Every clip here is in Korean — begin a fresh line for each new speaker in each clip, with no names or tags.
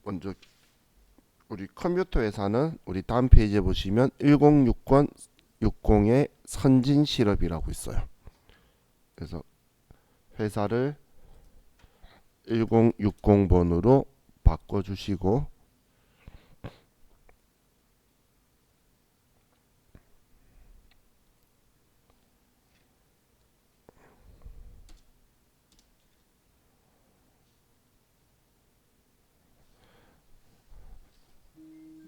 먼저 우리 컴퓨터 회사는 우리 다음 페이지에 보시면 1060권 60의 선진 실업이라고 있어요. 그래서 회사를 1060번으로 바꿔주시고,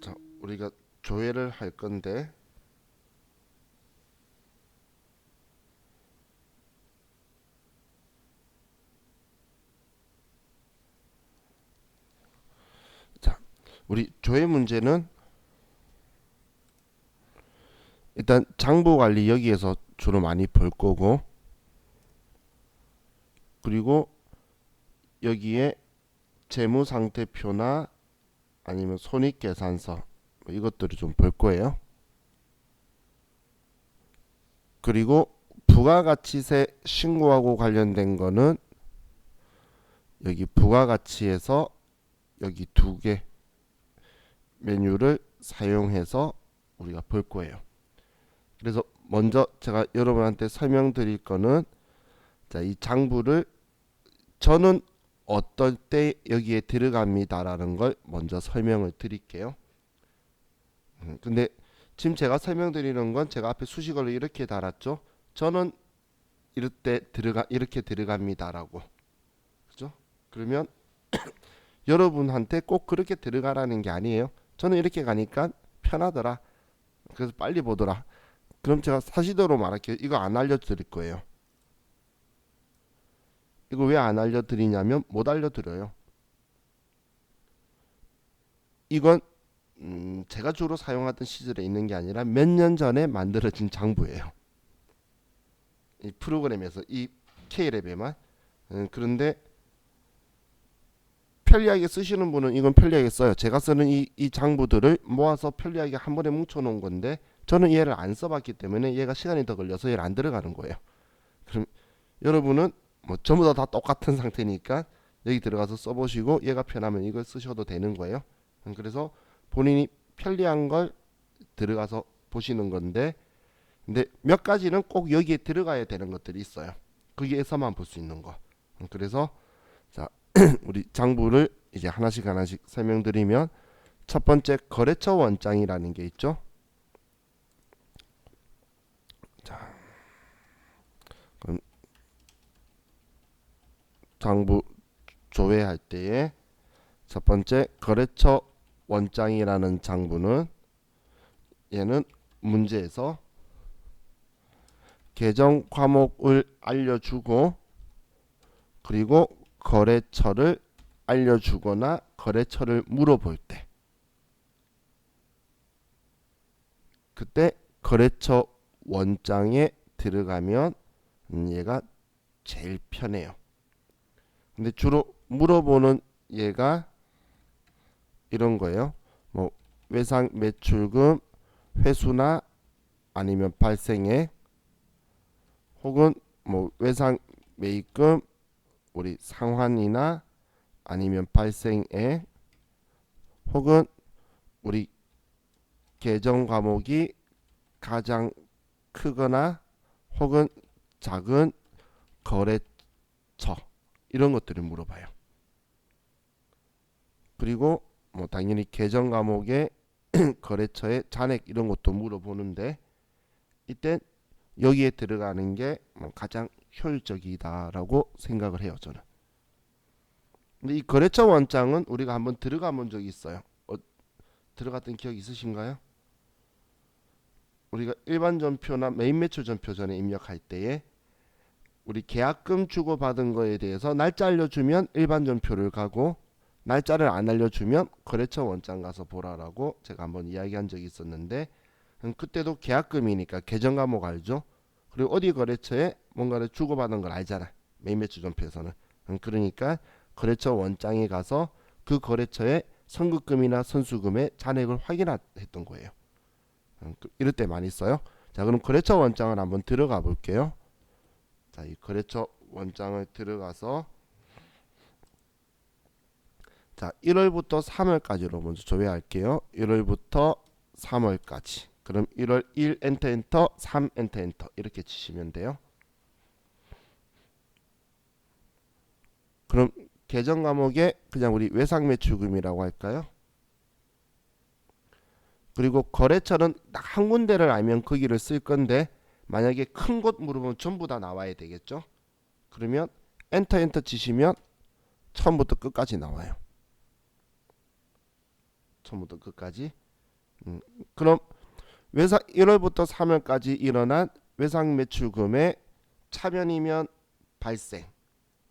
자, 우리가 조회를 할 건데, 자, 우리 조회 문제는 일단 장부 관리 여기에서 주로 많이 볼 거고, 그리고 여기에 재무상태표나 아니면 손익계산서 이것들을 좀 볼 거예요. 그리고 부가가치세 신고하고 관련된 거는 여기 부가가치에서 여기 두 개 메뉴를 사용해서 우리가 볼 거예요. 그래서 먼저 제가 여러분한테 설명드릴 거는, 자, 이 장부를 저는 어떨 때 여기에 들어갑니다라는 걸 먼저 설명을 드릴게요. 근데 지금 제가 설명드리는 건 제가 앞에 수식어를 이렇게 달았죠. 저는 이럴 때 이렇게 들어갑니다라고. 그죠? 그러면 여러분한테 꼭 그렇게 들어가라는 게 아니에요. 저는 이렇게 가니까 편하더라. 그래서 빨리 보더라. 그럼 제가 사실대로 말할게요. 이거 안 알려드릴 거예요. 이거 왜 안 알려드리냐면 못 알려드려요. 이건 제가 주로 사용하던 시절에 있는 게 아니라 몇 년 전에 만들어진 장부예요. 이 프로그램에서 이 K랩에만. 그런데 편리하게 쓰시는 분은 이건 편리하게 써요. 제가 쓰는 이 장부들을 모아서 편리하게 한 번에 뭉쳐 놓은 건데, 저는 얘를 안 써봤기 때문에 얘가 시간이 더 걸려서 얘를 안 들어가는 거예요. 그럼 여러분은 뭐 전부 다 똑같은 상태니까 여기 들어가서 써보시고, 얘가 편하면 이걸 쓰셔도 되는 거예요. 그래서 본인이 편리한 걸 들어가서 보시는 건데, 근데 몇 가지는 꼭 여기에 들어가야 되는 것들이 있어요. 거기에서만 볼 수 있는 거. 그래서 자, 우리 장부를 이제 하나씩 하나씩 설명드리면, 첫 번째 거래처 원장이라는 게 있죠. 자, 그럼 장부 조회할 때에 첫 번째 거래처 원장이라는 장부는, 얘는 문제에서 계정 과목을 알려주고, 그리고 거래처를 알려주거나 거래처를 물어볼 때, 그때 거래처 원장에 들어가면 얘가 제일 편해요. 근데 주로 물어보는 얘가 이런 거예요. 뭐 외상 매출금 회수나 아니면 발생액, 혹은 뭐 외상 매입금 우리 상환이나 아니면 발생액, 혹은 우리 계정 과목이 가장 크거나 혹은 작은 거래처, 이런 것들을 물어봐요. 그리고 뭐 당연히 계정 과목의 거래처의 잔액 이런 것도 물어보는데, 이때 여기에 들어가는 게 뭐 가장 효율적이다라고 생각을 해요, 저는. 근데 이 거래처 원장은 우리가 한번 들어가 본 적이 있어요. 들어갔던 기억 있으신가요? 우리가 일반 전표나 메인 매출 전표 전에 입력할 때에 우리 계약금 주고받은 거에 대해서 날짜 알려주면 일반 전표를 가고, 날짜를 안 알려주면 거래처 원장 가서 보라라고 제가 한번 이야기한 적이 있었는데, 그때도 계약금이니까 계정 과목 알죠? 그리고 어디 거래처에 뭔가를 주고받은 걸 알잖아, 메인 매출 전표에서는. 그러니까 거래처 원장에 가서 그 거래처의 선급금이나 선수금의 잔액을 확인했던 거예요. 이럴 때 많이 써요. 자, 그럼 거래처 원장을 한번 들어가 볼게요. 자, 이 거래처 원장을 들어가서, 자, 1월부터 3월까지로 먼저 조회할게요. 1월부터 3월까지. 그럼 1월 1 엔터 엔터 3 엔터 엔터 이렇게 치시면 돼요. 그럼 계정 과목에 그냥 우리 외상 매출금이라고 할까요? 그리고 거래처는 딱 한 군데를 알면 거기를 쓸 건데 만약에 큰 곳 물어보면 전부 다 나와야 되겠죠. 그러면 엔터 엔터 치시면 처음부터 끝까지 나와요. 처음부터 끝까지. 그럼 외상 1월부터 3월까지 일어난 외상 매출금의 차변이면 발생,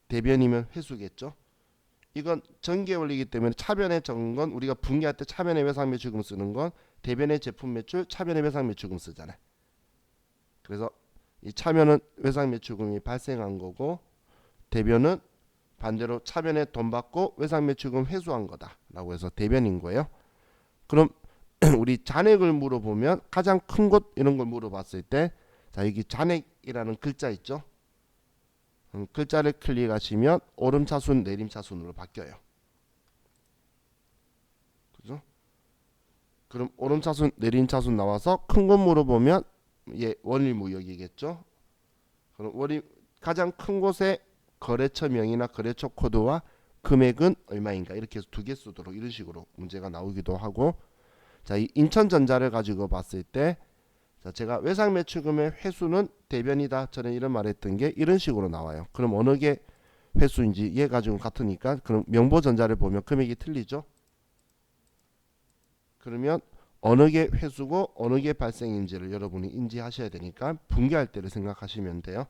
대변이면 회수겠죠. 이건 전개원리이기 때문에 차변에 적은 건 우리가 분기할 때 차변의 외상 매출금 쓰는 건 대변의 제품 매출, 차변의 외상 매출금 쓰잖아요. 그래서 이 차변은 외상 매출금이 발생한 거고 대변은 반대로 차변에 돈 받고 외상 매출금 회수한 거다라고 해서 대변인 거예요. 그럼 우리 잔액을 물어보면 가장 큰 것 이런 걸 물어봤을 때, 자 여기 잔액이라는 글자 있죠. 글자를 클릭하시면 오름차순 내림차순으로 바뀌어요. 그죠? 그럼 오름차순 내림차순 나와서 큰 것 물어보면 예 원일무역이겠죠. 그럼 가장 큰 곳의 거래처명이나 거래처 코드와 금액은 얼마인가 이렇게 해서 두 개 쓰도록 이런 식으로 문제가 나오기도 하고, 자, 이 인천전자를 가지고 봤을 때, 자, 제가 외상 매출금의 회수는 대변이다. 저는 이런 말했던 게 이런 식으로 나와요. 그럼 어느 게 회수인지 얘 가지고 같으니까 그럼 명보전자를 보면 금액이 틀리죠. 그러면 어느 게 회수고 어느 게 발생인지를 여러분이 인지하셔야 되니까 분기할 때를 생각하시면 돼요.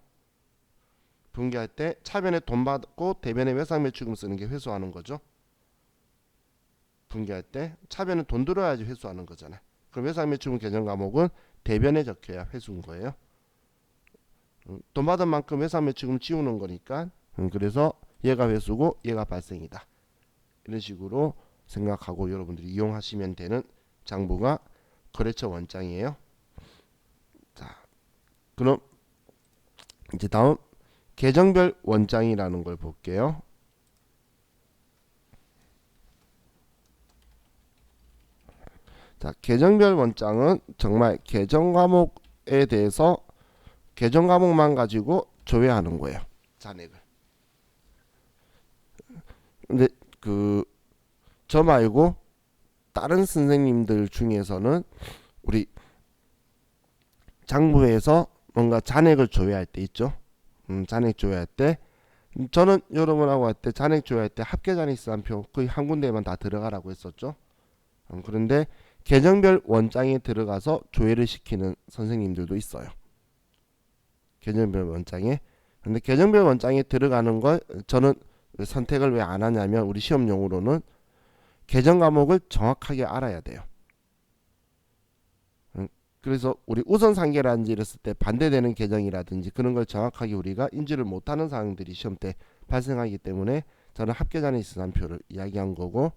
분기할 때 차변에 돈 받고 대변에 외상 매출금 쓰는 게 회수하는 거죠. 분기할 때 차변은 돈 들어야지 회수하는 거잖아요. 그럼 외상 매출금 계정 과목은 대변에 적혀야 회수인 거예요. 돈 받은 만큼 외상 매출금 지우는 거니까 그래서 얘가 회수고 얘가 발생이다. 이런 식으로 생각하고 여러분들이 이용하시면 되는 장부가 거래처 원장이에요. 자, 그럼 이제 다음 계정별 원장이라는 걸 볼게요. 자, 계정별 원장은 정말 계정 과목에 대해서 계정 과목만 가지고 조회하는 거예요. 잔액을. 근데 저 말고 다른 선생님들 중에서는 우리 장부에서 뭔가 잔액을 조회할 때 있죠. 잔액 조회할 때 저는 여러분하고 할 때 잔액 조회할 때 합계 잔액 시산표 거의 한 군데에만 다 들어가라고 했었죠. 그런데 계정별 원장에 들어가서 조회를 시키는 선생님들도 있어요. 계정별 원장에. 근데 계정별 원장에 들어가는 걸 저는 선택을 왜 안 하냐면 우리 시험용으로는 계정 과목을 정확하게 알아야 돼요. 그래서 우리 우선 상계라든지 이랬을 때 반대되는 계정이라든지 그런 걸 정확하게 우리가 인지를 못하는 상황들이 시험 때 발생하기 때문에 저는 합계잔액 시산표를 이야기한 거고,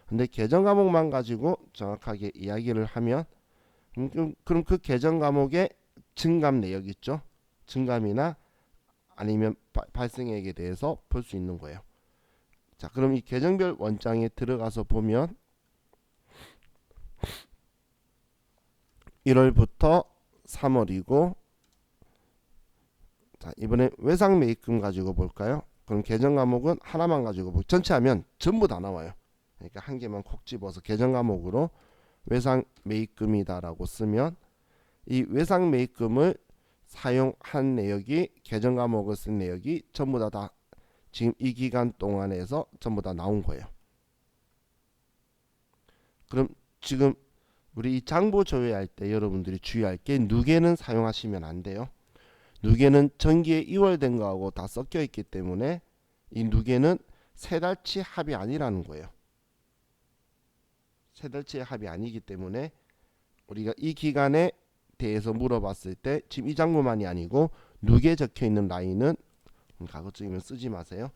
근데 계정 과목만 가지고 정확하게 이야기를 하면 그럼 그 계정 과목의 증감 내역 있죠. 증감이나 아니면 발생액에 대해서 볼 수 있는 거예요. 자, 그럼 이 계정별 원장에 들어가서 보면 1월부터 3월이고, 자, 이번에 외상 매입금 가지고 볼까요? 그럼 계정 과목은 하나만 가지고 전체 하면 전부 다 나와요. 그러니까 한 개만 콕 집어서 계정 과목으로 외상 매입금이다라고 쓰면 이 외상 매입금을 사용한 내역이 계정 과목을 쓴 내역이 전부 다 지금 이 기간 동안에서 전부 다 나온 거예요. 그럼 지금 우리 이 장부 조회할 때 여러분들이 주의할 게 누계는 사용하시면 안 돼요. 누계는 전기에 이월된 거하고 다 섞여 있기 때문에 이 누계는 세 달치 합이 아니라는 거예요. 세 달치의 합이 아니기 때문에 우리가 이 기간에 대해서 물어봤을 때 지금 이 장부만이 아니고 누계 적혀 있는 라인은 가급적이면 쓰지 마세요.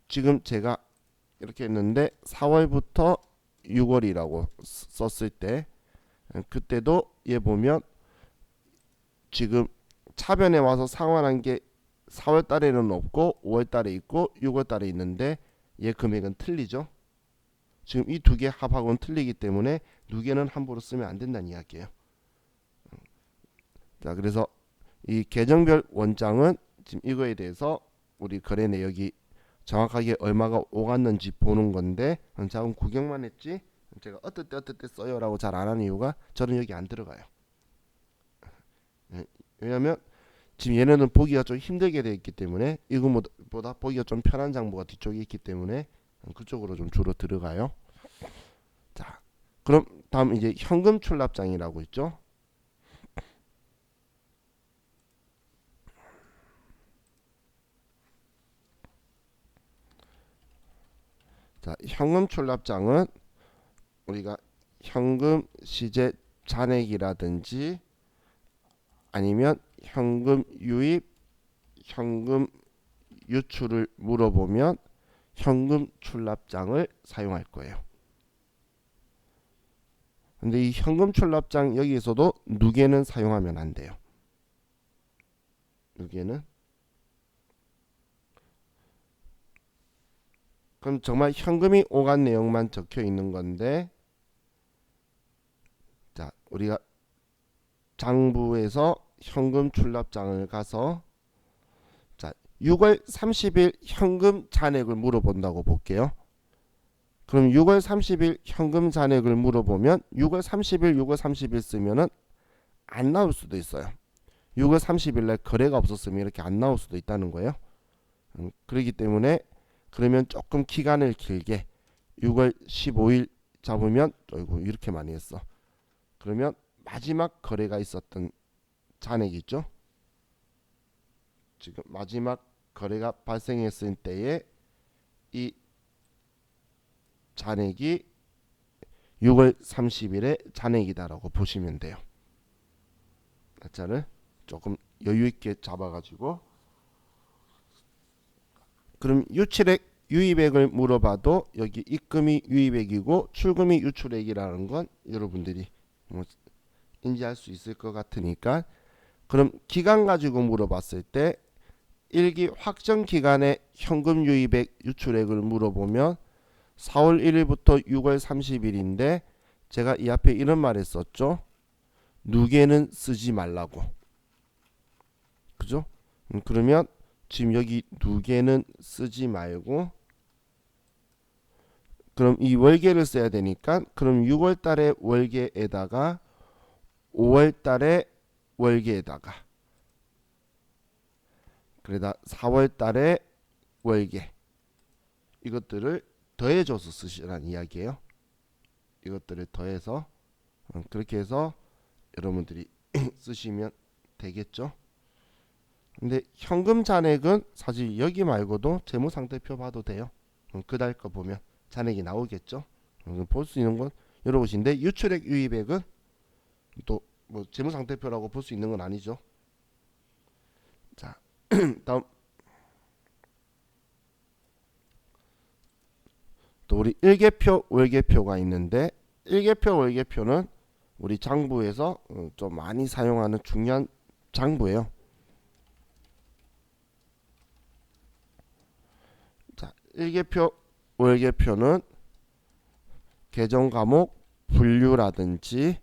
지금 제가 이렇게 했는데 4월부터 6월이라고 썼을 때 그때도 얘 보면 지금 차변에 와서 상환한 게 4월 달에는 없고 5월 달에 있고 6월 달에 있는데 얘 금액은 틀리죠. 지금 이 두 개 합하고는 틀리기 때문에 누계는 함부로 쓰면 안 된다는 이야기예요. 자, 그래서 이 계정별 원장은 지금 이거에 대해서 우리 거래 내역이 정확하게 얼마가 오갔는지 보는 건데, 자, 그럼 구경만 했지 제가 어떨 때 써요 라고 잘 안 하는 이유가 저는 여기 안 들어가요. 왜냐면 지금 얘네는 보기가 좀 힘들게 되어 있기 때문에, 이거보다 보기가 좀 편한 장부가 뒤쪽에 있기 때문에 그쪽으로 좀 주로 들어가요. 자, 그럼 다음 이제 현금 출납장이라고 있죠. 자, 현금 출납장은 우리가 현금 시제 잔액이라든지 아니면 현금 유입, 현금 유출을 물어보면 현금 출납장을 사용할 거예요. 근데 이 현금 출납장 여기에서도 누계는 사용하면 안 돼요. 누계는. 그럼 정말 현금이 오간 내용만 적혀 있는 건데, 자, 우리가 장부에서 현금 출납장을 가서, 자, 6월 30일 현금 잔액을 물어본다고 볼게요. 그럼 6월 30일 현금 잔액을 물어보면 6월 30일 쓰면은 안 나올 수도 있어요. 6월 30일 날 거래가 없었으면 이렇게 안 나올 수도 있다는 거예요. 그렇기 때문에 그러면 조금 기간을 길게 6월 15일 잡으면, 어이구 이렇게 많이 했어. 그러면 마지막 거래가 있었던 잔액 있죠. 지금 마지막 거래가 발생했을 때에 이 잔액이 6월 30일의 잔액이다라고 보시면 돼요. 날짜를 조금 여유 있게 잡아가지고. 그럼 유출액, 유입액을 물어봐도 여기 입금이 유입액이고 출금이 유출액이라는 건 여러분들이 뭐 인지할 수 있을 것 같으니까, 그럼 기간 가지고 물어봤을 때 1기 확정 기간에 현금 유입액, 유출액을 물어보면 4월 1일부터 6월 30일인데 제가 이 앞에 이런 말 했었죠. 누계는 쓰지 말라고. 그죠? 그러면 지금 여기 누계는 쓰지 말고, 그럼 이 월계를 써야 되니까, 그럼 6월 달에 월계에다가 5월 달에 월계에다가 그러다 4월 달에 월계, 이것들을 더해줘서 쓰시라는 이야기예요. 이것들을 더해서 그렇게 해서 여러분들이 쓰시면 되겠죠. 근데 현금 잔액은 사실 여기 말고도 재무상태표 봐도 돼요. 그달 거 보면 잔액이 나오겠죠. 볼 수 있는 건 여러 곳인데, 유출액, 유입액은 또 뭐 재무상태표라고 볼 수 있는 건 아니죠. 자, 다음 또 우리 일개표, 월개표가 있는데, 일개표, 월개표는 우리 장부에서 좀 많이 사용하는 중요한 장부예요. 자, 일개표, 월개표는 계정 과목 분류라든지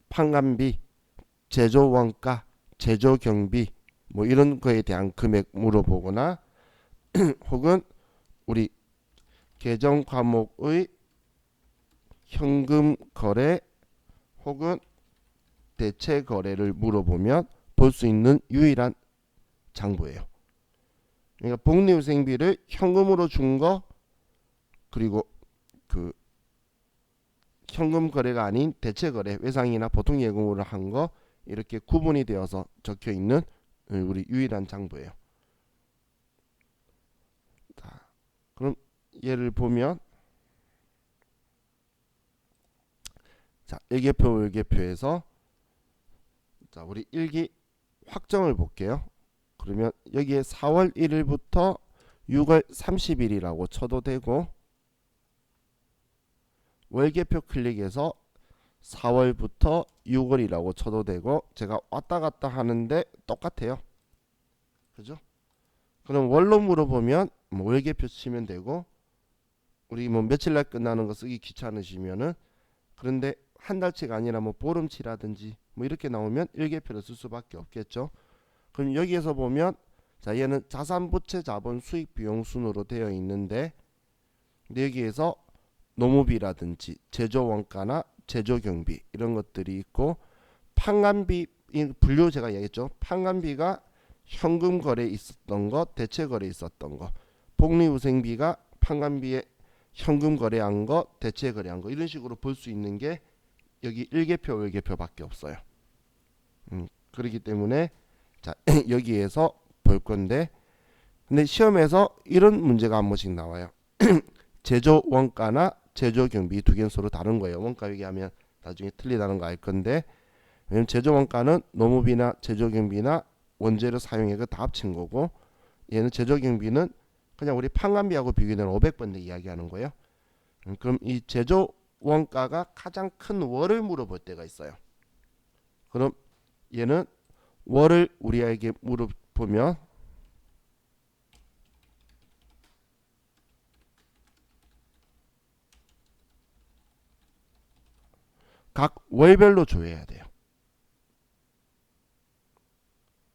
판관비, 제조 원가, 제조 경비 뭐 이런 거에 대한 금액 물어보거나 혹은 우리 계정 과목의 현금 거래 혹은 대체 거래를 물어보면 볼 수 있는 유일한 장부예요. 그러니까 복리후생비를 현금으로 준 거, 그리고 그 현금 거래가 아닌 대체 거래, 외상이나 보통 예금으로 한 거, 이렇게 구분이 되어서 적혀 있는 우리 유일한 장부예요. 자, 그럼 예를 보면, 자, 일개표, 월개표에서 자, 우리 일기 확정을 볼게요. 그러면 여기에 4월 1일부터 6월 30일이라고 쳐도 되고, 월개표 클릭해서 4월부터 6월이라고 쳐도 되고, 제가 왔다 갔다 하는데 똑같아요. 그죠? 그럼 월로 물어보면 뭐 월계표 치면 되고, 우리 뭐 며칠 날 끝나는 거 쓰기 귀찮으시면은, 그런데 한 달치가 아니라 뭐 보름치라든지 뭐 이렇게 나오면 일계표를 쓸 수밖에 없겠죠. 그럼 여기에서 보면, 자, 얘는 자산부채 자본 수익 비용 순으로 되어 있는데, 근데 여기에서 노무비라든지 제조 원가나 제조 경비 이런 것들이 있고, 판관비 분류 제가 얘기했죠. 판관비가 현금 거래에 있었던 거, 대체 거래에 있었던 거, 복리후생비가 판관비에 현금 거래한 거, 대체 거래한 거, 이런 식으로 볼 수 있는 게 여기 일계표, 월계표밖에 없어요. 그렇기 때문에 자 여기에서 볼 건데, 근데 시험에서 이런 문제가 한 번씩 나와요. 제조 원가나 제조 경비 두 개는 서로 다른 거예요. 원가 얘기하면 나중에 틀리다는 거 알 건데, 왜냐면 제조 원가는 노무비나 제조 경비나 원재료 사용액을 다 합친 거고, 얘는 제조 경비는 그냥 우리 판관비하고 비교되는 500번대 이야기하는 거예요. 그럼 이 제조 원가가 가장 큰 월을 물어볼 때가 있어요. 그럼 얘는 월을 우리에게 물어보면 각 월별로 조회해야 돼요.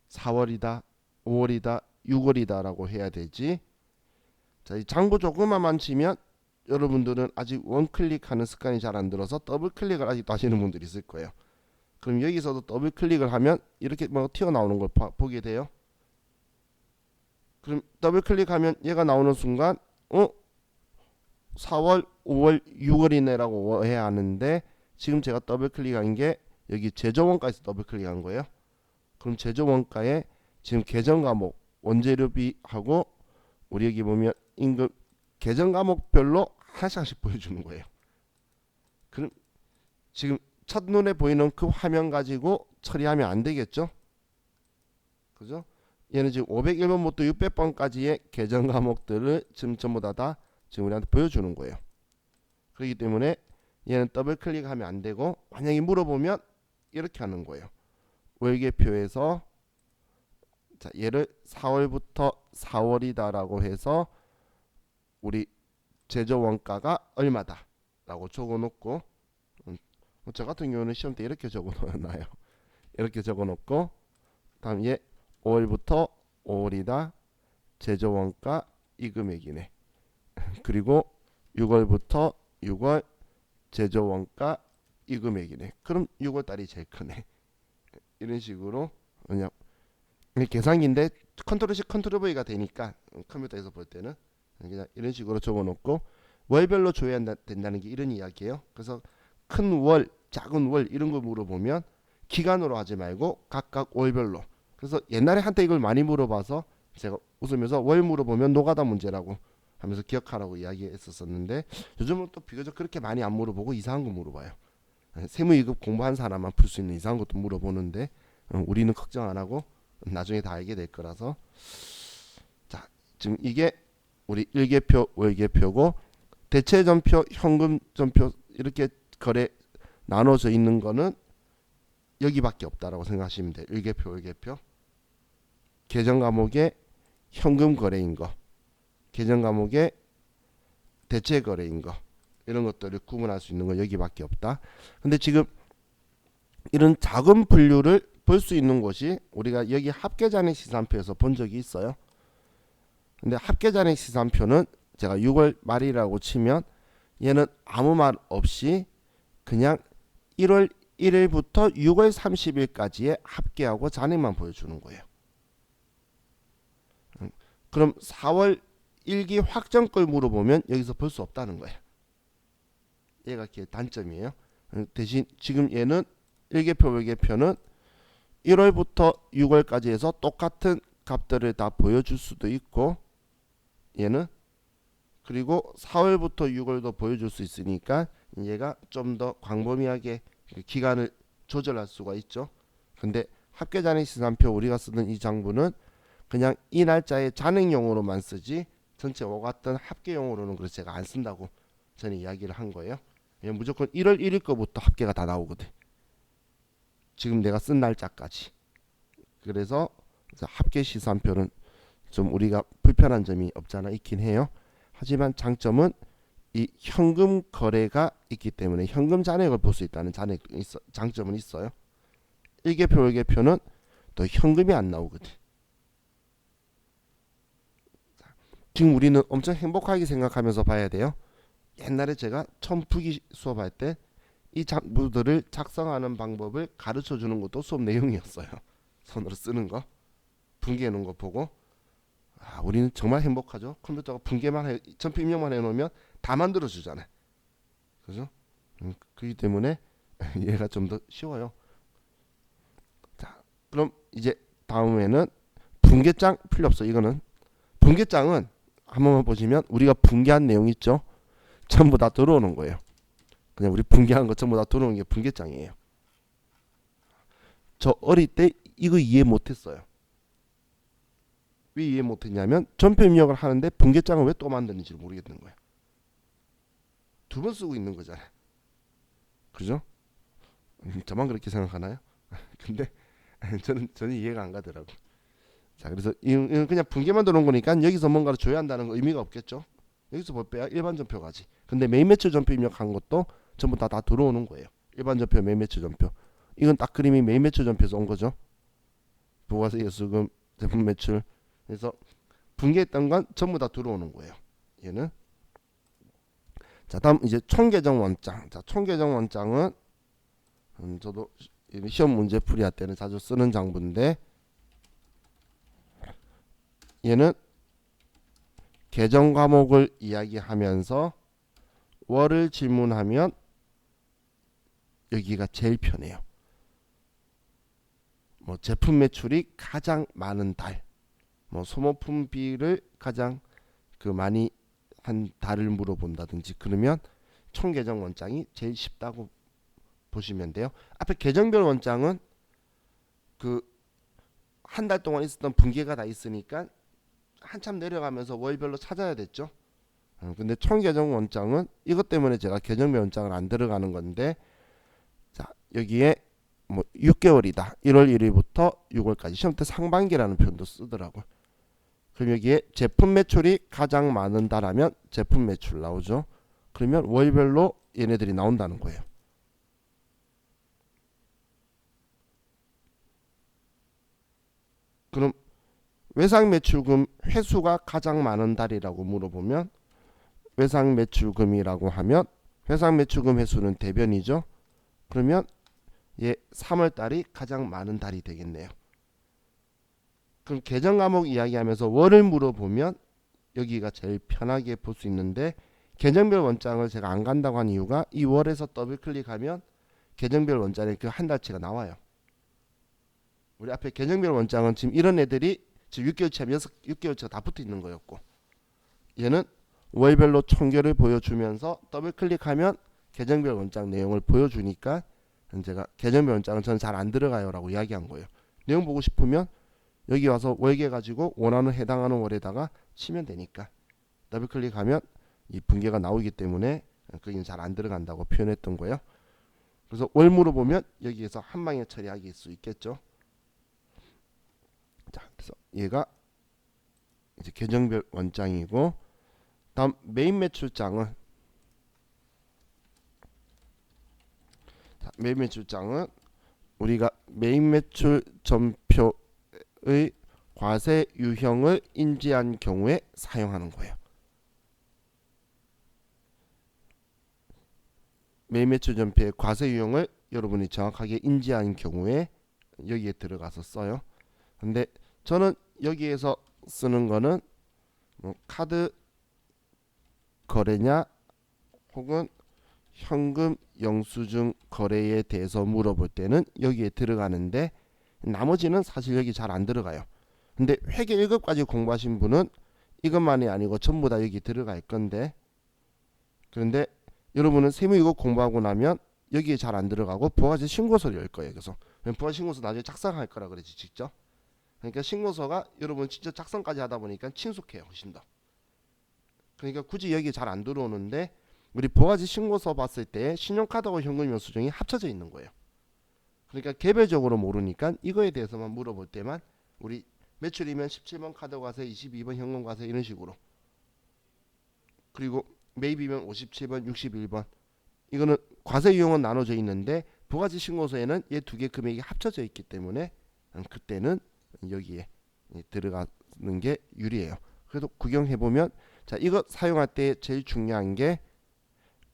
4월이다, 5월이다, 6월이다라고 해야 되지. 자, 이 장부 조금만 치면 여러분들은 아직 원클릭하는 습관이 잘 안 들어서 더블 클릭을 아직도 하시는 분들이 있을 거예요. 그럼 여기서도 더블 클릭을 하면 이렇게 뭐 튀어나오는 걸 보게 돼요. 그럼 더블 클릭하면 얘가 나오는 순간 4월, 5월, 6월이네라고 해야 하는데, 지금 제가 더블 클릭한 게 여기 제조원가에서 더블 클릭한 거예요. 그럼 제조원가에 지금 계정 과목 원재료비하고 우리 여기 보면 임금 계정 과목별로 하나씩 보여주는 거예요. 그럼 지금 첫눈에 보이는 그 화면 가지고 처리하면 안 되겠죠? 그죠? 얘는 지금 501번부터 600번까지의 계정 과목들을 지금 전부 다 지금 우리한테 보여주는 거예요. 그렇기 때문에 얘는 더블 클릭하면 안 되고, 만약에 물어보면 이렇게 하는 거예요. 월계표에서 자, 얘를 4월부터 4월이다라고 해서 우리 제조 원가가 얼마다 라고 적어 놓고, 저 같은 경우는 시험 때 이렇게 적어 놔요. 이렇게 적어 놓고, 다음 얘 5월부터 5월이다, 제조 원가 이 금액이네. 그리고 6월부터 6월 제조 원가 이 금액이네. 그럼 6월 달이 제일 크네. 이런 식으로 그냥 계산기인데 컨트롤 C 컨트롤 V가 되니까 컴퓨터에서 볼 때는 그냥 이런 식으로 적어놓고, 월별로 줘야 된다는 게 이런 이야기예요. 그래서 큰 월, 작은 월 이런 거 물어보면 기간으로 하지 말고 각각 월별로. 그래서 옛날에 한때 이걸 많이 물어봐서 제가 웃으면서 월 물어보면 노가다 문제라고 하면서 기억하라고 이야기했었는데, 요즘은 또 비교적 그렇게 많이 안 물어보고 이상한 거 물어봐요. 세무 2급 공부한 사람만 풀 수 있는 이상한 것도 물어보는데, 우리는 걱정 안 하고 나중에 다 알게 될 거라서. 자, 지금 이게 우리 일계표, 월계표고, 대체전표, 현금전표 이렇게 거래 나눠져 있는 거는 여기밖에 없다라고 생각하시면 돼요. 일계표, 월계표. 계정 과목에 현금 거래인 거, 계정 과목에 대체 거래인 거, 이런 것들을 구분할 수 있는 건 여기밖에 없다. 근데 지금 이런 작은 분류를 볼 수 있는 곳이 우리가 여기 합계잔액 시산표에서 본 적이 있어요. 근데 합계잔액 시산표는 제가 6월 말이라고 치면 얘는 아무 말 없이 그냥 1월 1일부터 6월 30일까지의 합계하고 잔액만 보여주는 거예요. 그럼 4월 1기 확정걸 물어보면 여기서 볼 수 없다는 거예요. 얘가 단점이에요. 대신 지금 얘는 일계표, 월계표는 1월부터 6월까지 해서 똑같은 값들을 다 보여줄 수도 있고, 얘는 그리고 4월부터 6월도 보여줄 수 있으니까 얘가 좀 더 광범위하게 기간을 조절할 수가 있죠. 근데 합계잔액 시산표 우리가 쓰는 이 장부는 그냥 이 날짜의 잔액용으로만 쓰지 전체 같은 합계용으로는 그래서 제가 안 쓴다고 저는 이야기를 한 거예요. 무조건 1월 1일 거부터 합계가 다 나오거든. 지금 내가 쓴 날짜까지. 그래서 합계 시산표는 좀 우리가 불편한 점이 없잖아 있긴 해요. 하지만 장점은 이 현금 거래가 있기 때문에 현금 잔액을 볼 수 있다는 장점은 있어요. 일개표, 월개표는 또 현금이 안 나오거든. 지금 우리는 엄청 행복하게 생각하면서 봐야 돼요. 옛날에 제가 처음 부기 수업할 때 이 장부들을 작성하는 방법을 가르쳐 주는 것도 수업 내용이었어요. 손으로 쓰는 거, 분개해 놓은 거 보고 우리는 정말 행복하죠. 컴퓨터가 전표 입력만 해놓으면 다 만들어 주잖아요. 그죠? 그렇기 때문에 얘가 좀 더 쉬워요. 자, 그럼 이제 다음에는 분계장 필요 없어. 이거는 분계장은 한 번만 보시면 우리가 분계한 내용 있죠. 전부 다 들어오는 거예요. 그냥 우리 분계한 거 전부 다 들어오는 게 분계장이에요. 저 어릴 때 이거 이해 못했어요. 왜 이해 못했냐면 전표 입력을 하는데 분계장을 왜 또 만드는지 모르겠는 거예요. 두 번 쓰고 있는 거잖아요. 그죠? 저만 그렇게 생각하나요? 근데 저는 이해가 안 가더라고. 자, 그래서 이건 그냥 분계만 들어온 거니까 여기서 뭔가를 줘야 한다는 거 의미가 없겠죠. 여기서 뭘 빼야 일반 전표 가지. 근데 메인 매출 전표 입력한 것도 전부 다 들어오는 거예요. 일반 전표, 메인 매출 전표. 이건 딱 그림이 메인 매출 전표에서 온 거죠. 부가세, 예수금, 제품 매출. 그래서 분계했던 건 전부 다 들어오는 거예요. 얘는. 자, 다음 이제 총계정 원장. 자, 총계정 원장은 저도 시험 문제 풀이할 때는 자주 쓰는 장부인데 얘는 계정 과목을 이야기하면서 월을 질문하면 여기가 제일 편해요. 뭐 제품 매출이 가장 많은 달, 뭐 소모품비를 가장 많이 한 달을 물어본다든지 그러면 총계정 원장이 제일 쉽다고 보시면 돼요. 앞에 계정별 원장은 한 달 동안 있었던 분계가 다 있으니까 한참 내려가면서 월별로 찾아야 됐죠. 근데 총계정 원장은 이것 때문에 제가 계정별 원장을 안 들어가는 건데, 자 여기에 뭐 6개월이다. 1월 1일부터 6월까지 시험 때 상반기라는 표현도 쓰더라고요. 그럼 여기에 제품 매출이 가장 많은 달하면 제품 매출 나오죠. 그러면 월별로 얘네들이 나온다는 거예요. 그럼 외상 매출금 회수가 가장 많은 달이라고 물어보면 외상 매출금이라고 하면 외상 매출금 회수는 대변이죠. 그러면 얘 3월 달이 가장 많은 달이 되겠네요. 그럼 계정 과목 이야기하면서 월을 물어보면 여기가 제일 편하게 볼 수 있는데, 계정별 원장을 제가 안 간다고 한 이유가 이 월에서 더블 클릭하면 계정별 원장의 그 한 달치가 나와요. 우리 앞에 계정별 원장은 지금 이런 애들이 지금 6개월치 하면 6개월치가 다 붙어 있는 거였고, 얘는 월별로 총결을 보여주면서 더블 클릭하면 계정별 원장 내용을 보여주니까 제가 계정별 원장은 저는 잘 안 들어가요 라고 이야기한 거예요. 내용 보고 싶으면 여기 와서 월계 가지고 원하는 해당하는 월에다가 치면 되니까, 더블 클릭하면 이 분계가 나오기 때문에 거기는 잘 안 들어간다고 표현했던 거예요. 그래서 월 물어보면 여기에서 한 방에 처리할 수 있겠죠. 자, 그래서 얘가 이제 계정별 원장이고, 다음 메인 매출장은, 자, 메인 매출장은 우리가 메인 매출 전표의 과세 유형을 인지한 경우에 사용하는 거예요. 메인 매출 전표의 과세 유형을 여러분이 정확하게 인지한 경우에 여기에 들어가서 써요. 근데 저는 여기에서 쓰는 거는 뭐 카드 거래냐 혹은 현금 영수증 거래에 대해서 물어볼 때는 여기에 들어가는데, 나머지는 사실 여기 잘 안 들어가요. 근데 회계 1급까지 공부하신 분은 이것만이 아니고 전부 다 여기 들어갈 건데, 그런데 여러분은 세무 2급 공부하고 나면 여기에 잘 안 들어가고 부가세 신고서를 열 거예요. 그래서 부가세 신고서 나중에 작성할 거라 그러지 직접. 그러니까 신고서가 여러분 진짜 작성까지 하다 보니까 친숙해요. 훨씬 더. 그러니까 굳이 여기 잘 안 들어오는데, 우리 부가세 신고서 봤을 때 신용카드하고 현금 영수증이 합쳐져 있는 거예요. 그러니까 개별적으로 모르니까 이거에 대해서만 물어볼 때만 우리 매출이면 17번 카드 과세, 22번 현금 과세 이런 식으로. 그리고 매입이면 57번, 61번. 이거는 과세 유형은 나눠져 있는데 부가세 신고서에는 이 두 개 금액이 합쳐져 있기 때문에 그때는 여기에 들어가는 게 유리해요. 그래도 구경해 보면 자, 이거 사용할 때 제일 중요한 게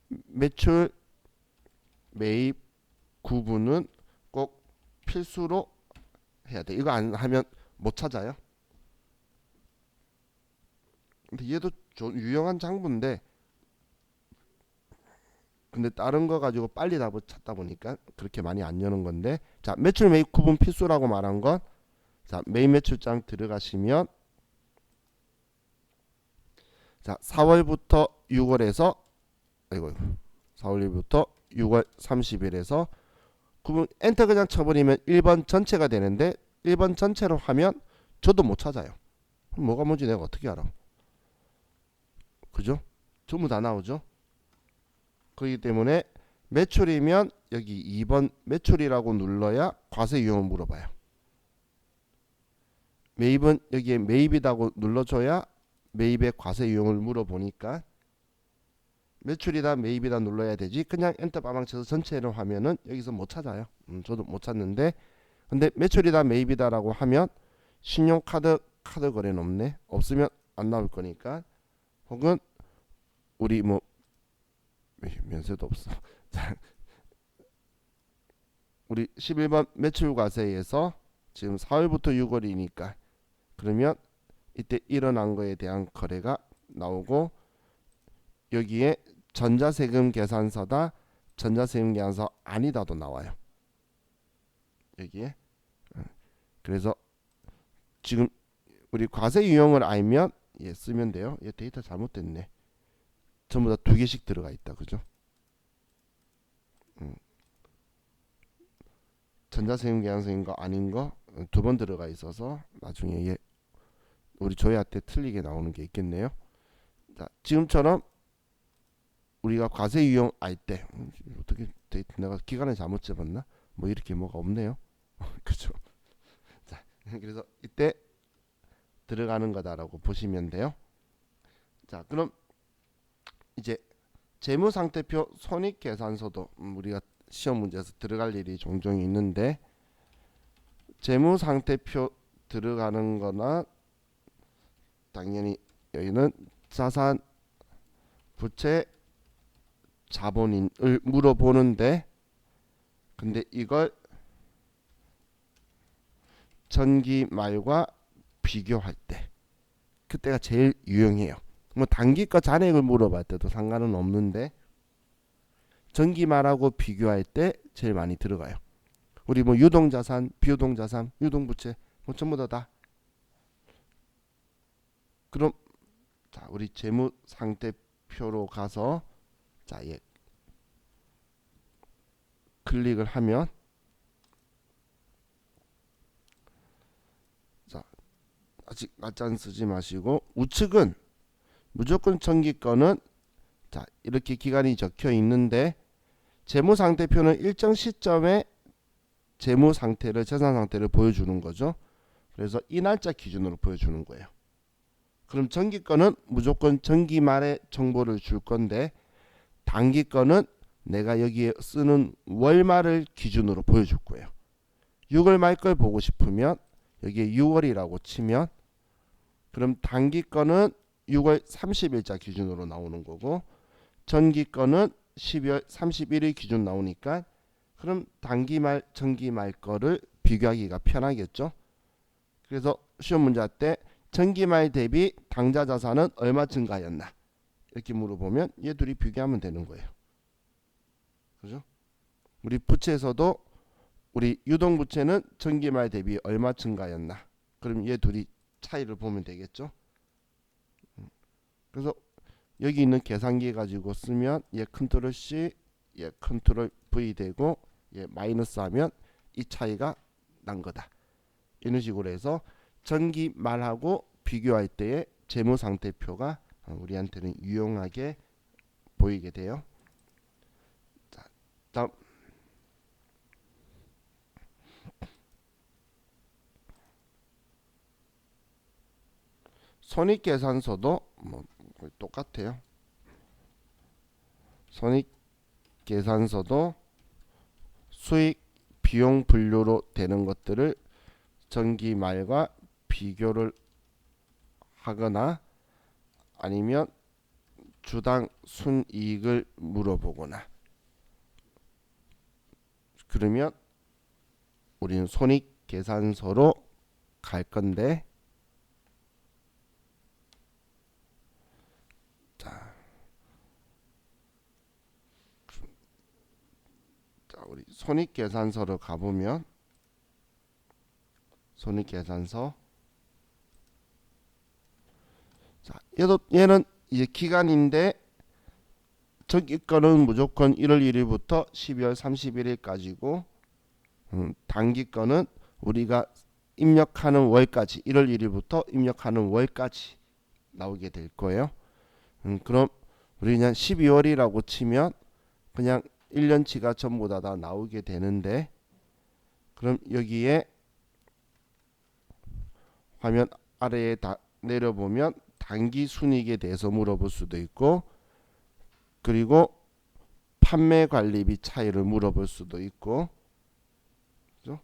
매출 매입 구분은 꼭 필수로 해야 돼. 이거 안 하면 못 찾아요. 근데 얘도 좀 유용한 장부인데 근데 다른 거 가지고 빨리 답을 찾다 보니까 그렇게 많이 안 여는 건데 자, 매출 매입 구분 필수라고 말한 건 자, 매입 매출장 들어가시면 자, 4월부터 6월에서 아이고 4월 1일부터 6월 30일에서 구분 엔터 그냥 쳐버리면 1번 전체가 되는데 1번 전체로 하면 저도 못 찾아요. 뭐가 뭔지 내가 어떻게 알아? 그죠? 전부 다 나오죠. 그렇기 때문에 매출이면 여기 2번 매출이라고 눌러야 과세 유형을 물어봐요. 매입은 여기에 매입이라고 눌러줘야 매입의 과세 유형을 물어보니까 매출이다 매입이다 눌러야 되지. 그냥 엔터 빠방 쳐서 전체로 하면은 여기서 못 찾아요. 저도 못 찾는데 근데 매출이다 매입이다라고 하면 신용카드 카드 거래는 없네. 없으면 안 나올 거니까 혹은 우리 뭐 면세도 없어. 우리 11번 매출과세에서 지금 4월부터 6월이니까 그러면 이때 일어난 거에 대한 거래가 나오고 여기에 전자세금 계산서다 전자세금 계산서 아니다도 나와요. 여기에 그래서 지금 우리 과세 유형을 알면 쓰면 돼요. 얘 데이터 잘못됐네. 전부 다 두 개씩 들어가 있다. 그죠? 전자세금 계산서인 거 아닌 거 두 번 들어가 있어서 나중에 얘 우리 조회할 때 틀리게 나오는 게 있겠네요. 자, 지금처럼 우리가 과세 유형 알 때 어떻게 내가 기간을 잘못 잡았나? 뭐 이렇게 뭐가 없네요. 그죠? 자, 그래서 이때 들어가는 거다라고 보시면 돼요. 자, 그럼 이제 재무상태표 손익계산서도 우리가 시험 문제에서 들어갈 일이 종종 있는데 재무상태표 들어가는 거나 당연히 여기는 자산, 부채, 자본인을 물어보는데 근데 이걸 전기 말과 비교할 때 그때가 제일 유용해요. 뭐 단기과 잔액을 물어볼 때도 상관은 없는데 전기 말하고 비교할 때 제일 많이 들어가요. 우리 뭐 유동자산, 비유동자산, 유동부채 뭐 전부 다. 그럼 자, 우리 재무상태표로 가서 자, 얘 클릭을 하면 자, 아직 낮잠 쓰지 마시고 우측은 무조건 전기권은 자, 이렇게 기간이 적혀 있는데 재무상태표는 일정 시점에 재무상태를 재산상태를 보여주는 거죠. 그래서 이 날짜 기준으로 보여주는 거예요. 그럼 정기권은 무조건 정기 말에 정보를 줄 건데 단기권은 내가 여기에 쓰는 월말을 기준으로 보여줄 거예요. 6월 말 걸 보고 싶으면 여기에 6월이라고 치면 그럼 단기권은 6월 30일자 기준으로 나오는 거고 전기권은 12월 31일 기준 나오니까 그럼 단기말 정기말 거를 비교하기가 편하겠죠. 그래서 시험 문제 할 때 전기말 대비 당좌 자산은 얼마 증가하였나 이렇게 물어보면 얘 둘이 비교하면 되는 거예요. 그죠? 우리 부채에서도 우리 유동부채는 전기말 대비 얼마 증가하였나 그럼 얘 둘이 차이를 보면 되겠죠. 그래서 여기 있는 계산기 가지고 쓰면 얘 컨트롤 C 얘 컨트롤 V 되고 얘 마이너스 하면 이 차이가 난 거다. 이런 식으로 해서 전기 말하고 비교할 때의 재무상태표가 우리한테는 유용하게 보이게 돼요. 자, 다음 손익계산서도 뭐 거의 똑같아요. 손익계산서도 수익 비용 분류로 되는 것들을 전기말과 비교를 하거나 아니면 주당 순이익을 물어보거나 그러면 우리는 손익계산서로 갈 건데, 자, 우리 손익계산서로 가보면 손익계산서, 자, 얘는 이제 기간인데 저기 거는 무조건 1월 1일부터 12월 31일까지고 단기 거는 우리가 입력하는 월까지 1월 1일부터 입력하는 월까지 나오게 될 거예요. 그럼 우리 그냥 12월이라고 치면 그냥 1년치가 전부 다 나오게 되는데, 그럼 여기에 화면 아래에 다 내려보면 단기 순이익에 대해서 물어볼 수도 있고, 그리고 판매 관리비 차이를 물어볼 수도 있고, 그죠?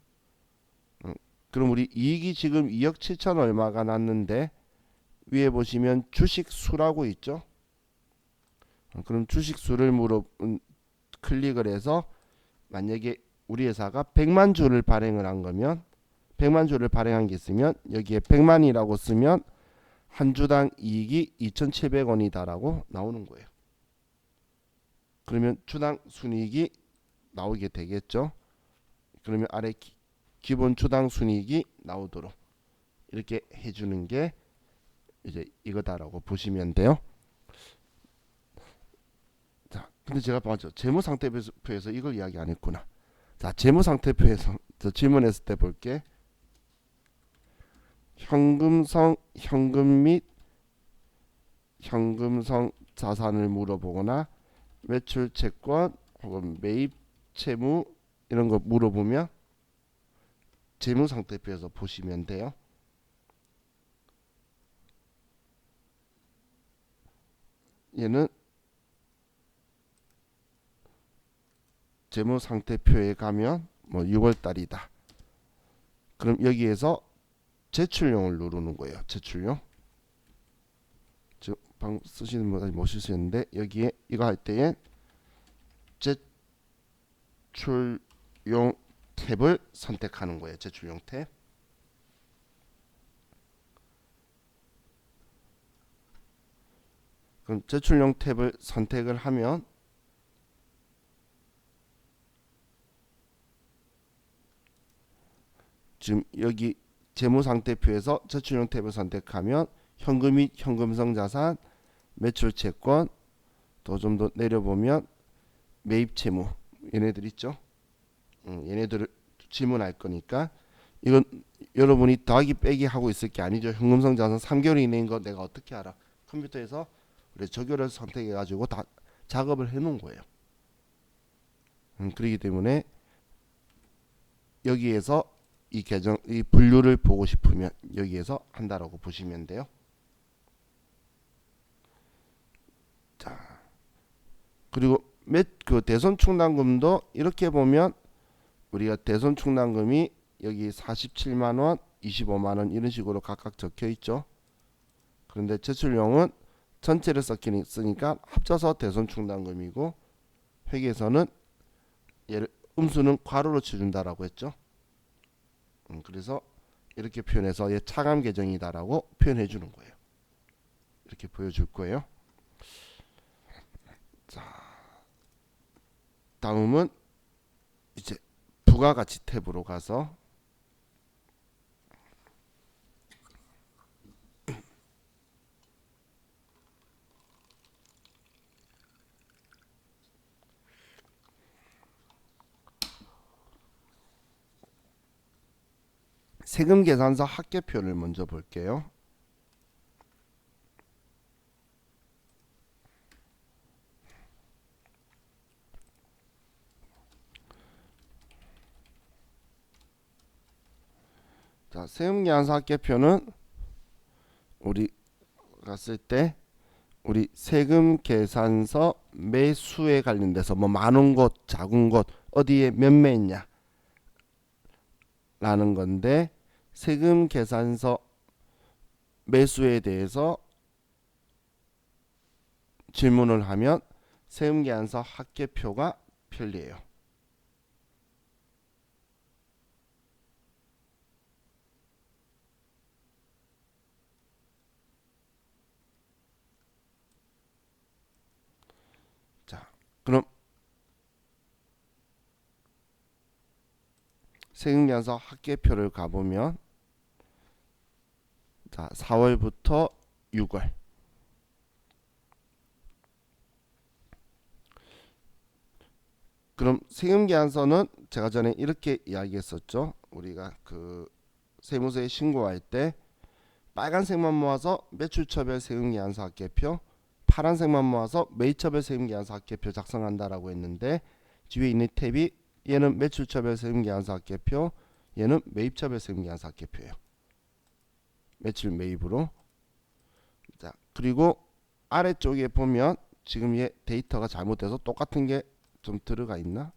그럼 우리 이익이 지금 2억 7천 얼마가 났는데 위에 보시면 주식 수라고 있죠. 그럼 주식 수를 클릭을 해서 만약에 우리 회사가 100만 주를 발행을 한 거면 100만 주를 발행한 게 있으면 여기에 100만이라고 쓰면 한 주당 이익이 2,700원이다라고 나오는 거예요. 그러면 주당 순이익이 나오게 되겠죠. 그러면 아래 기본 주당 순이익이 나오도록 이렇게 해주는 게 이제 이거다라고 보시면 돼요. 자, 근데 제가 봤죠. 재무상태표에서 이걸 이야기 안 했구나. 자, 재무상태표에서 저 질문했을 때 볼게. 현금성 현금 및 현금성 자산을 물어보거나 매출 채권 혹은 매입 채무 이런 거 물어보면 재무상태표에서 보시면 돼요. 얘는 재무상태표에 가면 뭐 6월달이다. 그럼 여기에서 제출용을 누르는 거예요. 제출용. 지금 방금 쓰시는 분이 못 쓰시는데 여기에 이거 할 때에 제출용 탭을 선택하는 거예요. 제출용 탭. 그럼 제출용 탭을 선택을 하면 지금 여기 재무상태표에서 제출용 탭을 선택하면 현금 및 현금성 자산, 매출 채권, 또 좀 더 내려보면 매입 채무 얘네들 있죠. 얘네들을 질문할 거니까 이건 여러분이 더하기 빼기 하고 있을 게 아니죠. 현금성 자산 3개월 이내인 거 내가 어떻게 알아? 컴퓨터에서 우리 저교를 선택해 가지고 다 작업을 해 놓은 거예요. 그렇기 때문에 여기에서 이 분류를 보고 싶으면 여기에서 한다라고 보시면 돼요. 자, 그리고 그 대손 충당금도 이렇게 보면 우리가 대손 충당금이 여기 47만 원, 25만 원 이런 식으로 각각 적혀 있죠. 그런데 제출용은 전체를 쓰니까 합쳐서 대손 충당금이고, 회계에서는 얘를 음수는 괄호로 쳐준다라고 했죠. 그래서 이렇게 표현해서 얘 차감 계정이다라고 표현해 주는 거예요. 이렇게 보여줄 거예요. 자, 다음은 이제 부가가치 탭으로 가서 세금 계산서 합계표를 먼저 볼게요. 자, 세금 계산서 합계표는 우리 갔을 때 우리 세금 계산서 매수에 관련돼서 뭐 많은 곳, 작은 곳, 어디에 몇 매냐 라는 건데, 세금 계산서 매수에 대해서 질문을 하면 세금 계산서 합계표가 편리해요. 자, 그럼 세금계산서 합계표를 가보면, 자, 4월부터 6월. 그럼 세금계산서는 제가 전에 이렇게 이야기했었죠. 우리가 그 세무서에 신고할 때 빨간색만 모아서 매출처별 세금계산서 합계표, 파란색만 모아서 매입처별 세금계산서 합계표 작성한다라고 했는데, 뒤에 있는 탭이 얘는 매출처별 세금계산서 합계표, 얘는 매입처별 세금계산서 합계표예요. 매출 매입으로. 자, 그리고 아래쪽에 보면 지금 얘 데이터가 잘못돼서 똑같은 게 좀 들어가 있나?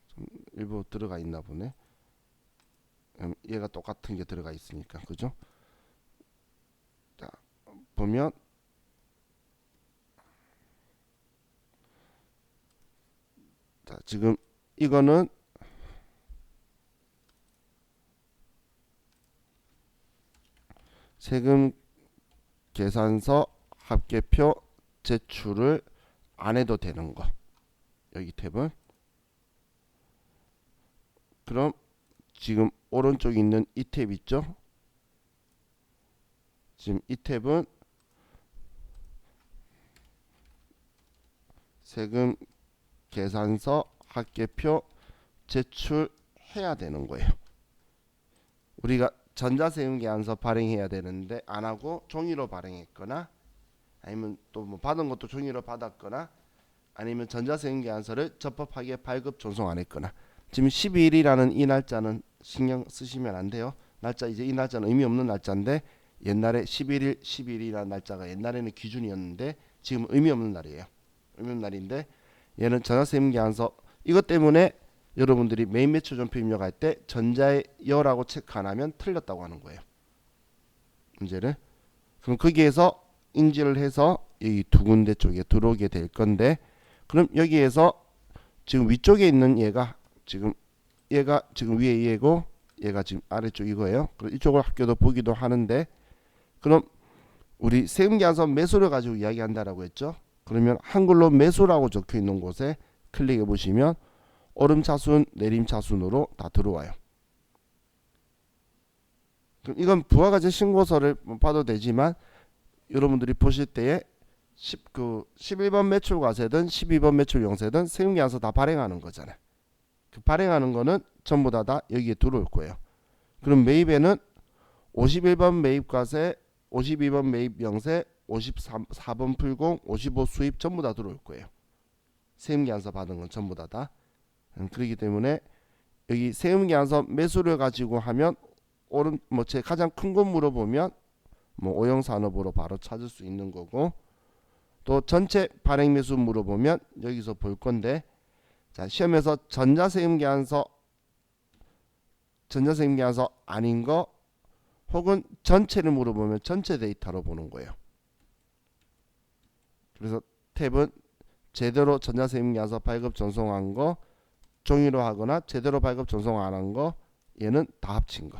좀 일부 들어가 있나 보네. 얘가 똑같은 게 들어가 있으니까, 그죠? 자, 보면 자, 지금 이거는 세금 계산서 합계표 제출을 안 해도 되는 거. 여기 탭은. 그럼 지금 오른쪽에 있는 이 탭 있죠? 지금 이 탭은 세금 계산서 합계표 제출해야 되는 거예요. 우리가 전자세금계산서 발행해야 되는데 안 하고 종이로 발행했거나, 아니면 또 뭐 받은 것도 종이로 받았거나, 아니면 전자세금계산서를 적법하게 발급 전송 안 했거나. 지금 12일이라는 이 날짜는 신경 쓰시면 안 돼요. 날짜, 이제 이 날짜는 의미 없는 날짜인데, 옛날에 11일 12일이라는 날짜가 옛날에는 기준이었는데 지금 의미 없는 날이에요. 의미 없는 날인데, 얘는 전자세금계산서, 이것 때문에 여러분들이 매입 매출 전표 입력할 때 전자의 여라고 체크 안 하면 틀렸다고 하는 거예요. 문제를. 그럼 거기에서 인지를 해서 여기 두 군데 쪽에 들어오게 될 건데, 그럼 여기에서 지금 위쪽에 있는 얘가 지금 위에 얘고, 얘가 지금 아래쪽 이거예요. 그럼 이쪽을 학교도 보기도 하는데, 그럼 우리 세금계산서 매수를 가지고 이야기한다라고 했죠. 그러면 한글로 매수라고 적혀 있는 곳에 클릭해 보시면 오름차순, 내림차순으로 다 들어와요. 그럼 이건 부가가치 신고서를 봐도 되지만, 여러분들이 보실 때에 11번 매출과세든 12번 매출용세든 세금계산서 다 발행하는 거잖아요. 그 발행하는 거는 전부 다 여기에 들어올 거예요. 그럼 매입에는 51번 매입과세, 52번 매입용세, 54번 풀공, 55 수입 전부 다 들어올 거예요. 세금계산서 받은 건 전부 다. 그렇기 때문에 여기 세금계산서 매수를 가지고 하면 제 가장 큰 거 물어보면 뭐 오영산업으로 바로 찾을 수 있는 거고, 또 전체 발행 매수 물어보면 여기서 볼 건데, 자, 시험에서 전자세금계산서 아닌 거 혹은 전체를 물어보면 전체 데이터로 보는 거예요. 그래서 탭은 제대로 전자세금계산서 발급 전송한 거, 종이로 하거나 제대로 발급 전송 안 한 거, 얘는 다 합친 거.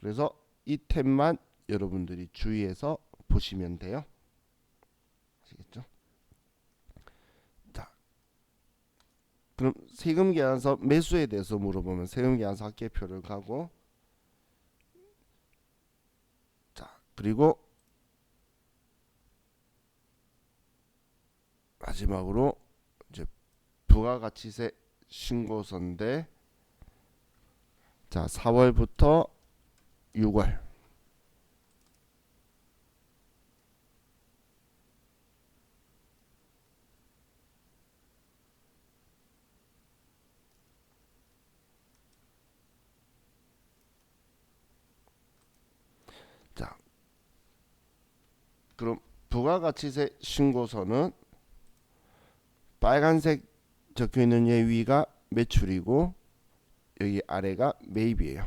그래서 이 탭만 여러분들이 주의해서 보시면 돼요. 아시겠죠? 자, 그럼 세금계산서 매수에 대해서 물어보면 세금계산서 합계표를 가고, 자, 그리고 마지막으로 이제 부가가치세 신고서인데, 자, 4월부터 6월. 자, 그럼 부가가치세 신고서는 빨간색 적혀 있는 얘 위가 매출이고 여기 아래가 매입이에요.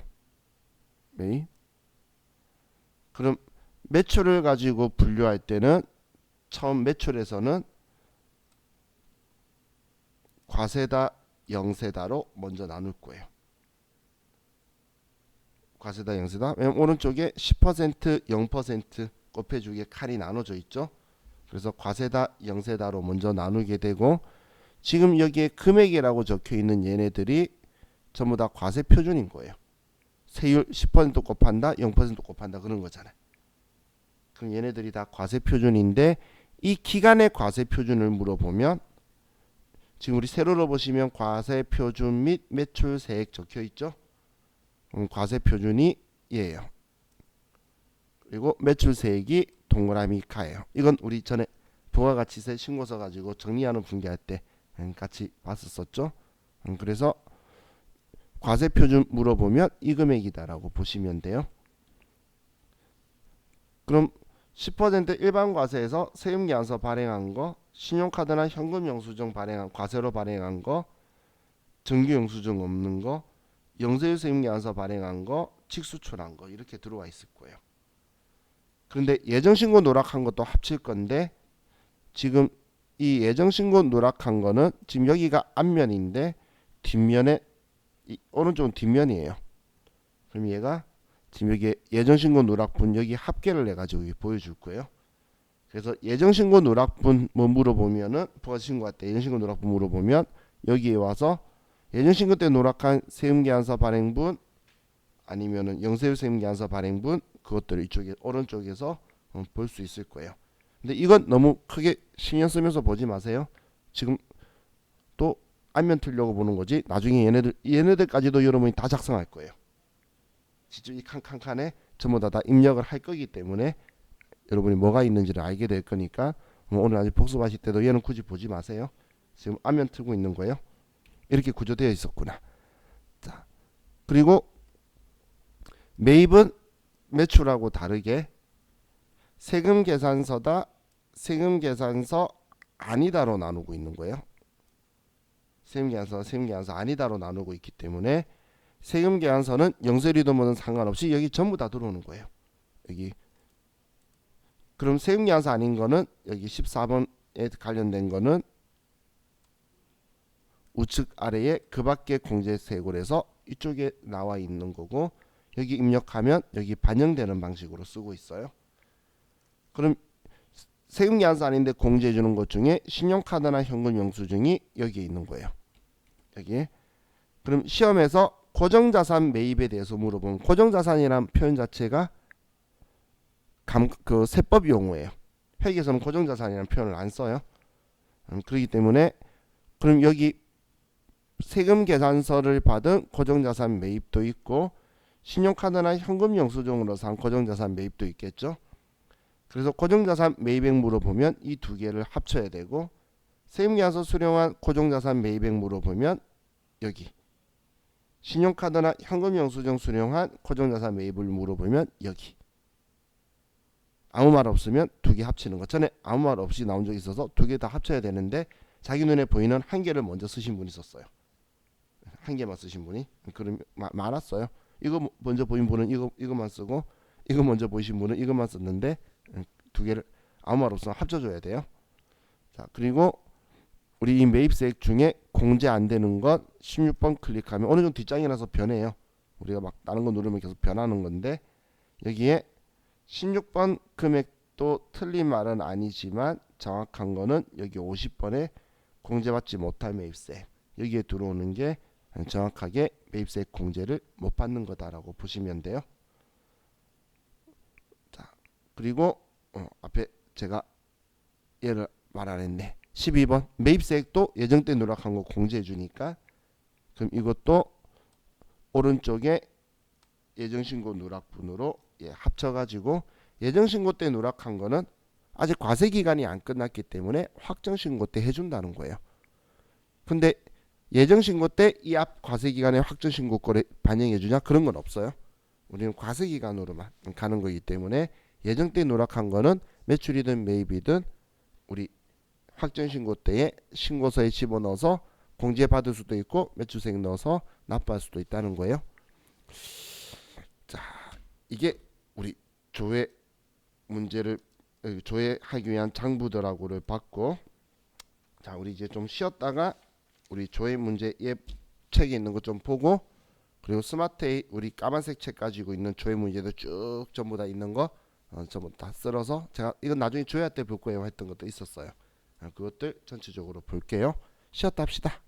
매입. 그럼 매출을 가지고 분류할 때는 처음 매출에서는 과세다, 영세다로 먼저 나눌 거예요. 과세다, 영세다. 왜냐면 오른쪽에 10%, 0% 곱해주기에 칸이 나눠져 있죠. 그래서 과세다, 영세다로 먼저 나누게 되고 지금 여기에 금액이라고 적혀 있는 얘네들이 전부 다 과세 표준인 거예요. 세율 10% 곱한다, 0% 곱한다 그런 거잖아요. 그럼 얘네들이 다 과세 표준인데 이 기간의 과세 표준을 물어보면 지금 우리 세로로 보시면 과세 표준 및 매출 세액 적혀 있죠. 과세 표준이 얘예요. 그리고 매출 세액이 동그라미 가예요. 이건 우리 전에 부가가치세 신고서 가지고 정리하는 분기할 때 같이 봤었죠. 그래서 과세 표준 물어보면 이 금액이다라고 보시면 돼요. 그럼 10% 일반 과세에서 세금계산서 발행한 거, 신용카드나 현금 영수증 발행한 과세로 발행한 거, 정기 영수증 없는 거, 영세율 세금계산서 발행한 거, 직수출한 거 이렇게 들어와 있을 거예요. 그런데 예정신고 누락한 것도 합칠 건데 지금 이 예정신고 누락한 거는 지금 여기가 앞면인데 뒷면에 오른쪽은 뒷면이에요. 그럼 얘가 지금 여기 예정신고 누락분 여기 합계를 해가지고 보여줄 거예요. 그래서 예정신고 누락분 뭐 물어보면은 부가신고할 때 예정신고 누락분 물어보면 여기에 와서 예정신고 때 누락한 세금계산서 발행분 아니면은 영세율 세금계산서 발행분 그것들을 이쪽에 오른쪽에서 볼 수 있을 거예요. 근데 이건 너무 크게 신경 쓰면서 보지 마세요. 지금 또 앞면 틀려고 보는 거지. 나중에 얘네들까지도 여러분이 다 작성할 거예요. 직접 이 칸칸칸에 전부 다 입력을 할 거기 때문에 여러분이 뭐가 있는지를 알게 될 거니까 오늘 아직 복습하실 때도 얘는 굳이 보지 마세요. 지금 앞면 틀고 있는 거예요. 이렇게 구조되어 있었구나. 자, 그리고 매입은 매출하고 다르게 세금계산서다, 세금계산서 아니다로 나누고 있는 거예요. 세금계산서, 세금계산서 아니다로 나누고 있기 때문에 세금계산서는 영세리도모는 상관없이 여기 전부 다 들어오는 거예요. 여기. 그럼 세금계산서 아닌 거는 여기 14번에 관련된 거는 우측 아래에 그 밖에 공제세골에서 이쪽에 나와 있는 거고 여기 입력하면 여기 반영되는 방식으로 쓰고 있어요. 그럼 세금계산서 아닌데 공제해 주는 것 중에 신용카드나 현금 영수증이 여기에 있는 거예요. 여기에. 그럼 시험에서 고정자산 매입에 대해서 물어보면 고정자산이란 표현 자체가 그 세법 용어예요. 회계에서는 고정자산이라는 표현을 안 써요. 그렇기 때문에 그럼 여기 세금계산서를 받은 고정자산 매입도 있고 신용카드나 현금 영수증으로 산 고정자산 매입도 있겠죠. 그래서 고정자산 매입액 물어보면 이 두 개를 합쳐야 되고 세금계산서 수령한 고정자산 매입액 물어보면 여기 신용카드나 현금 영수증 수령한 고정자산 매입을 물어보면 여기 아무 말 없으면 두 개 합치는 것. 전에 아무 말 없이 나온 적이 있어서 두 개 다 합쳐야 되는데 자기 눈에 보이는 한 개를 먼저 쓰신 분이 있었어요. 한 개만 쓰신 분이. 그럼 많았어요. 이거 먼저 보인 분은 이거만 쓰고 이거 먼저 보이신 분은 이것만 썼는데 두 개를 아무 말 없으면 합쳐줘야 돼요. 자, 그리고 우리 이 매입세액 중에 공제 안 되는 것 16번 클릭하면 어느 정도 뒷장이라서 변해요. 우리가 막 다른 거 누르면 계속 변하는 건데 여기에 16번 금액도 틀린 말은 아니지만 정확한 거는 여기 50번에 공제받지 못할 매입세 여기에 들어오는 게 정확하게 매입세액 공제를 못 받는 거다라고 보시면 돼요. 자, 그리고 앞에 제가 얘를 말 안 했네. 12번 매입세액도 예정때 누락한 거 공제해 주니까 그럼 이것도 오른쪽에 예정신고 누락분으로 합쳐가지고 예정신고 때 누락한 거는 아직 과세기간이 안 끝났기 때문에 확정신고 때 해준다는 거예요. 근데 예정신고 때 이 앞 과세기간에 확정신고 거를 반영해 주냐 그런 건 없어요. 우리는 과세기간으로만 가는 거기 때문에 예정 때 누락한 거는 매출이든 매입이든 우리 확정 신고 때에 신고서에 집어넣어서 공제받을 수도 있고 매출세액 넣어서 납부할 수도 있다는 거예요. 자, 이게 우리 조회 문제를 조회하기 위한 장부들하고를 봤고, 자 우리 이제 좀 쉬었다가 우리 조회 문제 예 책에 있는 거 좀 보고, 그리고 스마트에이 우리 까만색 책 가지고 있는 조회 문제도 쭉 전부 다 있는 거 전부 다 쓸어서 제가 이건 나중에 조회할 때 볼 거예요 했던 것도 있었어요. 그것들 전체적으로 볼게요. 쉬었다 합시다.